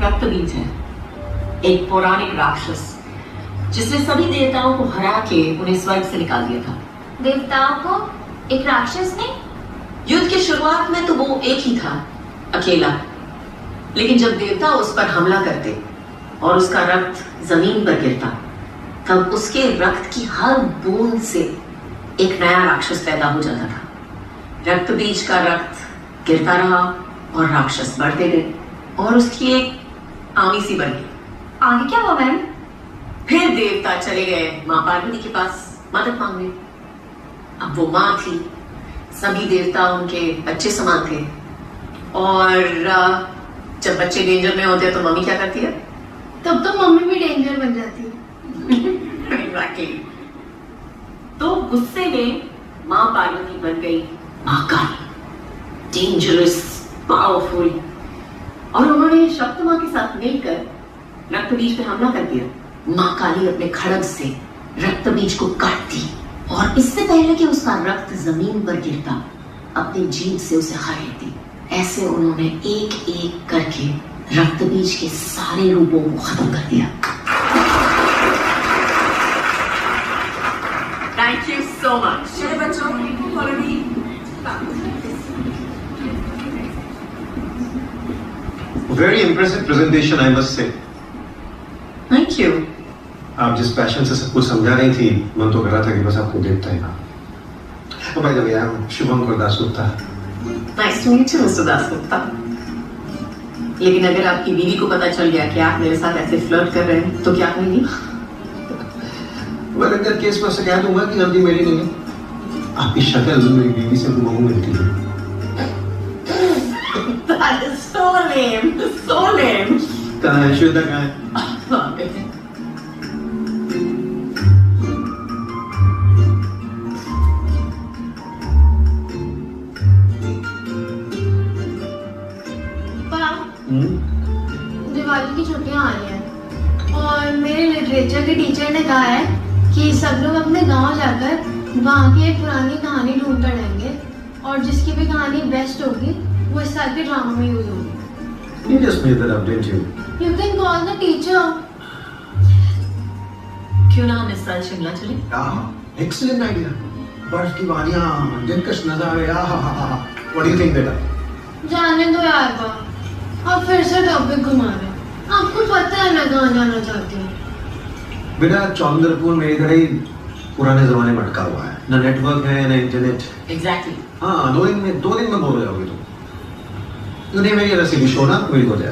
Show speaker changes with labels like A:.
A: रक्तबीज है, एक पौराणिक राक्षस जिसने सभी देवताओं को हरा के उन्हें स्वर्ग से निकाल दिया था।
B: देवताओं को एक राक्षस ने?
A: युद्ध की शुरुआत में तो वो एक ही था, अकेला। लेकिन जब देवता उस पर हमला करते और उसका रक्त जमीन पर गिरता, तब उसके रक्त की हर बूंद से एक नया राक्षस पैदा हो जाता था। रक्त बीज का रक्त गिरता रहा और राक्षस बढ़ते गए और उसकी एक आर्मी सी बन गई।
B: आगे क्या हुआ मैम?
A: फिर देवता चले गए माँ पार्वती के पास मदद मांगने। अब वो माँ थी, सभी देवता उनके बच्चे समान थे, और जब बच्चे डेंजर में होते हैं तो मम्मी क्या करती है?
B: तब तो मम्मी भी डेंजर बन जाती है।
A: Exactly. तो गुस्से में माँ पार्वती बन गई माँ काली, डेंजरस, पावरफुल, और उन्होंने शक्ति माँ के साथ मिलकर रक्त बीज पे हमला कर दिया। माँ काली अपने खड़ग से रक्त बीज को काटती और इससे पहले कि उसका रक्त जमीन पर गिरता, अपनी जीभ से उसे हर लेती। ऐसे उन्होंने एक एक करके रक्त बीज के सारे रूपों को खत्म कर दिया। Thank you so much.
C: चले बच्चों, follow me.
D: Very impressive presentation, I must say.
A: Thank you.
D: आप जिस पैशन से सब कुछ समझा रही थी, मन तो कर रहा था कि बस आपको देखता ही ना। भाई जब यार शुभम को Dasgupta.
A: Nice to meet you, Mr. Dasgupta. लेकिन अगर आपकी बीवी को पता चल गया कि आप मेरे साथ ऐसे फ्लर्ट कर रहे हैं, तो क्या कहेंगी?
D: वेल इन दैट केस मैं उसे कह दूंगा कि जल्दी मेरी नहीं है। आपकी शक्ल मेरी बीवी से बहु मिलती है।
A: That is so lame, so lame.
D: कहाँ है श्वेता, कहाँ है?
B: दिवाली की छुट्टियां आ रही हैं और मेरे लिटरेचर के टीचर ने कहा है कि सब लोग अपने गांव जाकर वहाँ की एक पुरानी कहानी ढूंढ कर लाएंगे और जिसकी भी कहानी बेस्ट होगी वो इस साल के ड्रामा में यूज होगी।
D: You just made that up, didn't you?
B: You can call the teacher.
A: क्यों ना हम इस साल शिमला चले?
D: Excellent idea. बर्फ की वादियाँ, दिलकश नज़ारे, What do you think, बेटा?
B: जाने दो यार बा, आप फिर से टॉपिक घुमा रहे हैं। आपको पता है मैं कहाँ जाना चाहती हूँ।
D: बेटा चौंदरपुर में इधर ही पुराने जमाने में अटका हुआ है, ना नेटवर्क है ना इंटरनेट।
A: Exactly.
D: हाँ, 2 दिन में बोल जाओगे तुम। नहीं मेरी रेसिपी शो ना, मेरी हो जाए।